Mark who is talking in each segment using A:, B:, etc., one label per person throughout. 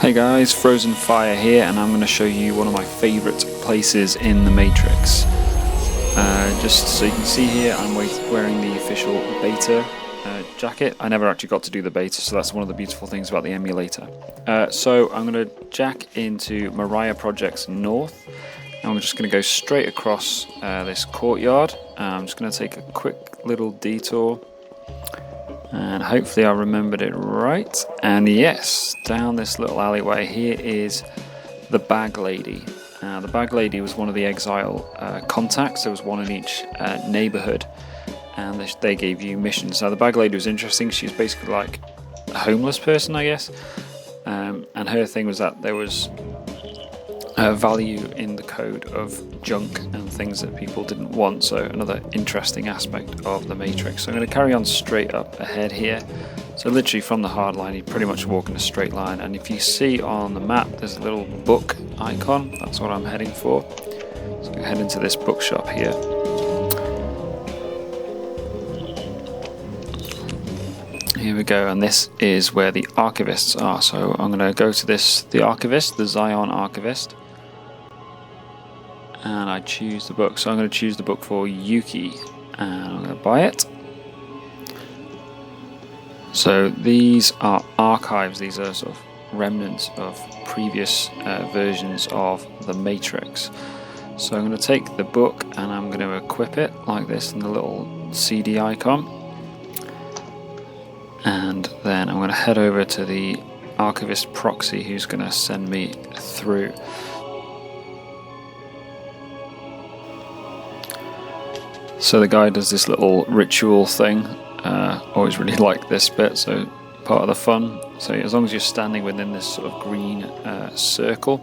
A: Hey guys, Frozen Fire here, and I'm going to show you one of my favourite places in the Matrix. Just so you can see here, I'm wearing the official beta jacket. I never actually got to do the beta, so that's one of the beautiful things about the emulator. So I'm going to jack into Moriah Project's north, and I'm just going to go straight across this courtyard. I'm just going to take a quick little detour. And hopefully I remembered it right. And yes, down this little alleyway here is the Bag Lady. The Bag Lady was one of the exile contacts. There was one in each neighborhood, and they gave you missions. Now the Bag Lady was interesting. She's basically like a homeless person, I guess. And her thing was that there was value in the code of junk and things that people didn't want, so another interesting aspect of the Matrix. So I'm going to carry on straight up ahead here. So literally from the hard line you pretty much walk in a straight line, and if you see on the map there's a little book icon, that's what I'm heading for. So I head into this bookshop here. Here we go, and this is where the archivists are. So I'm going to go to the archivist, the Zion archivist, and I choose the book. So I'm going to choose the book for Yuki, and I'm going to buy it. So these are archives, these are sort of remnants of previous versions of the Matrix. So I'm going to take the book and I'm going to equip it like this in the little CD icon. And then I'm going to head over to the archivist proxy who's going to send me through. So the guy does this little ritual thing. Always really like this bit, so part of the fun. So as long as you're standing within this sort of green circle,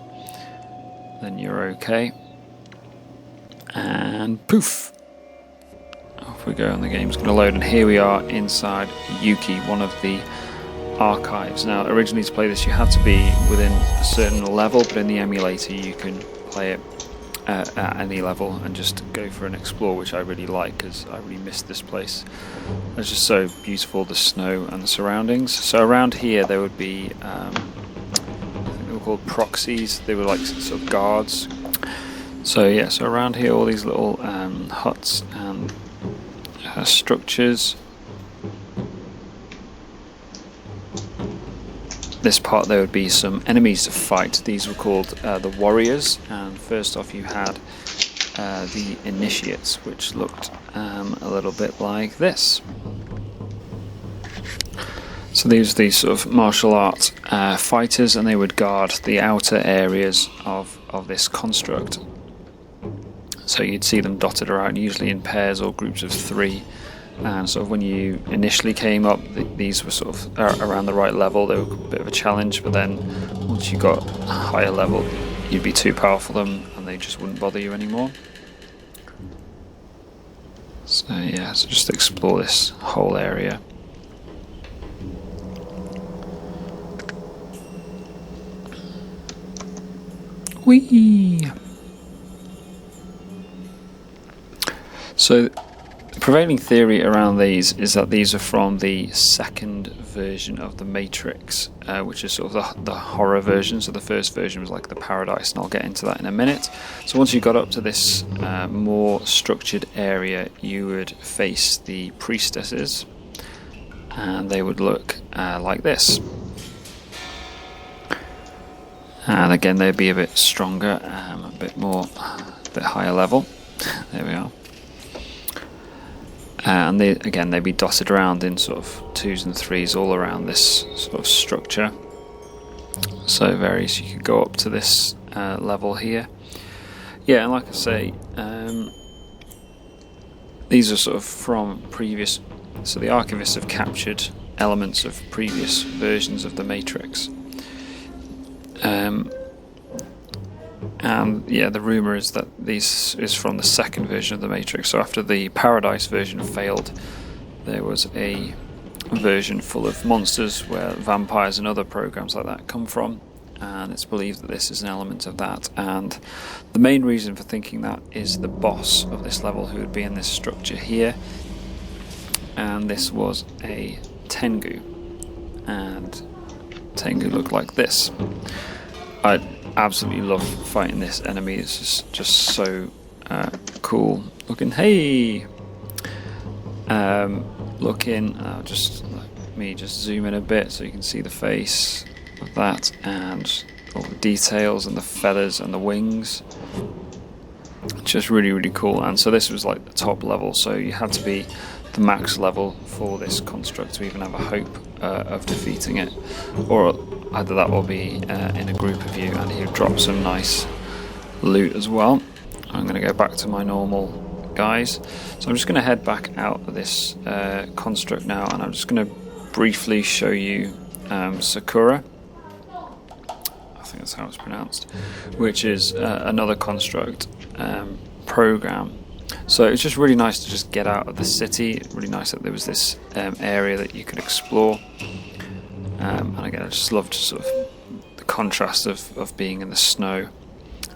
A: then you're okay. And poof! Off we go, and the game's going to load, and here we are inside Yuki, one of the archives. Now originally to play this you had to be within a certain level, but in the emulator you can play it at any level and just go for an explore, which I really like because I really missed this place. It's just so beautiful, the snow and the surroundings. So around here there would be I think they were called proxies. They were like sort of guards. So yeah, so around here all these little huts and structures. This part there would be some enemies to fight. These were called the warriors, and first off you had the initiates, which looked a little bit like this. So these are these sort of martial art fighters, and they would guard the outer areas of this construct. So you'd see them dotted around, usually in pairs or groups of 3. And sort of when you initially came up, these were sort of around the right level. They were a bit of a challenge, but then once you got a higher level, you'd be too powerful for them, and they just wouldn't bother you anymore. So yeah, so just explore this whole area. Whee! So the prevailing theory around these is that these are from the second version of the Matrix, which is sort of the horror version. So the first version was like the Paradise, and I'll get into that in a minute. So once you got up to this more structured area, you would face the priestesses, and they would look like this. And again, they'd be a bit stronger, a bit higher level. There we are. And they'd be dotted around in sort of 2s and 3s all around this sort of structure. So you could go up to this level here. Yeah, and like I say, these are sort of from previous. So the archivists have captured elements of previous versions of the Matrix. And yeah, the rumour is that this is from the second version of the Matrix. So after the Paradise version failed, there was a version full of monsters where vampires and other programs like that come from, and it's believed that this is an element of that. And the main reason for thinking that is the boss of this level, who would be in this structure here, and this was a Tengu. And Tengu look like this. I absolutely love fighting this enemy. It's just so cool looking. Hey, looking. Just let me just zoom in a bit so you can see the face of that and all the details and the feathers and the wings. Just really cool. And so this was like the top level, so you had to be the max level for this construct to even have a hope of defeating it, or either that or be in a group of you, and he would drop some nice loot as well. I'm going to go back to my normal guys, so I'm just going to head back out of this construct now, and I'm just going to briefly show you Sakura, I think that's how it's pronounced, which is another construct program. So it's just really nice to just get out of the city. Really nice that there was this area that you could explore. And again, I just loved sort of the contrast of being in the snow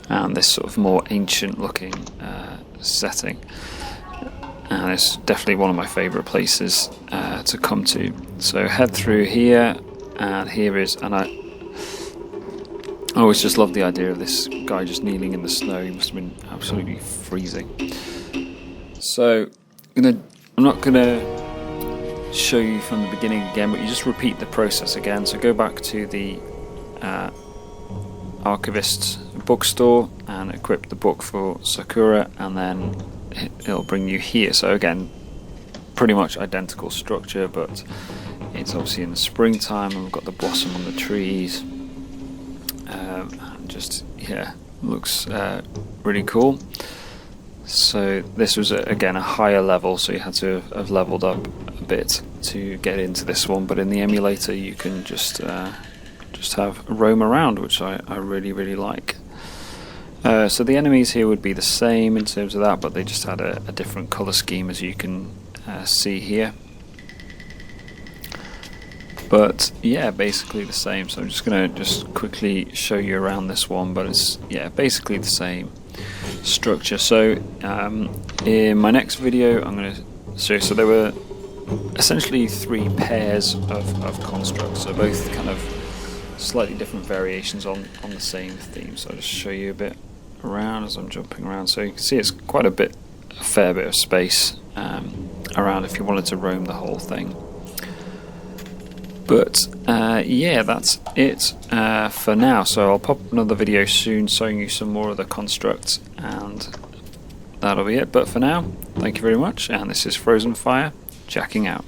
A: and this sort of more ancient looking setting. And it's definitely one of my favourite places to come to. So head through here, and here is, and I always just love the idea of this guy just kneeling in the snow. He must have been absolutely freezing. So I'm not gonna show you from the beginning again, but you just repeat the process again. So go back to the Archivist's bookstore and equip the book for Sakura, and then it'll bring you here. So again, pretty much identical structure, but it's obviously in the springtime and we've got the blossom on the trees. Just, yeah, looks really cool. So this was again a higher level, so you had to have leveled up a bit to get into this one, but in the emulator you can just have roam around, which I really like. So the enemies here would be the same in terms of that, but they just had a different colour scheme, as you can see here. But yeah, basically the same. So I'm just going to quickly show you around this one, but it's, yeah, basically the same structure. So in my next video I'm going to show, so there were essentially 3 pairs of constructs, so both kind of slightly different variations on the same theme. So I'll just show you a bit around as I'm jumping around, so you can see it's quite a fair bit of space around if you wanted to roam the whole thing. But yeah, that's it for now. So I'll pop another video soon showing you some more of the constructs, and that'll be it. But for now, thank you very much, and this is Frozen Fire, jacking out.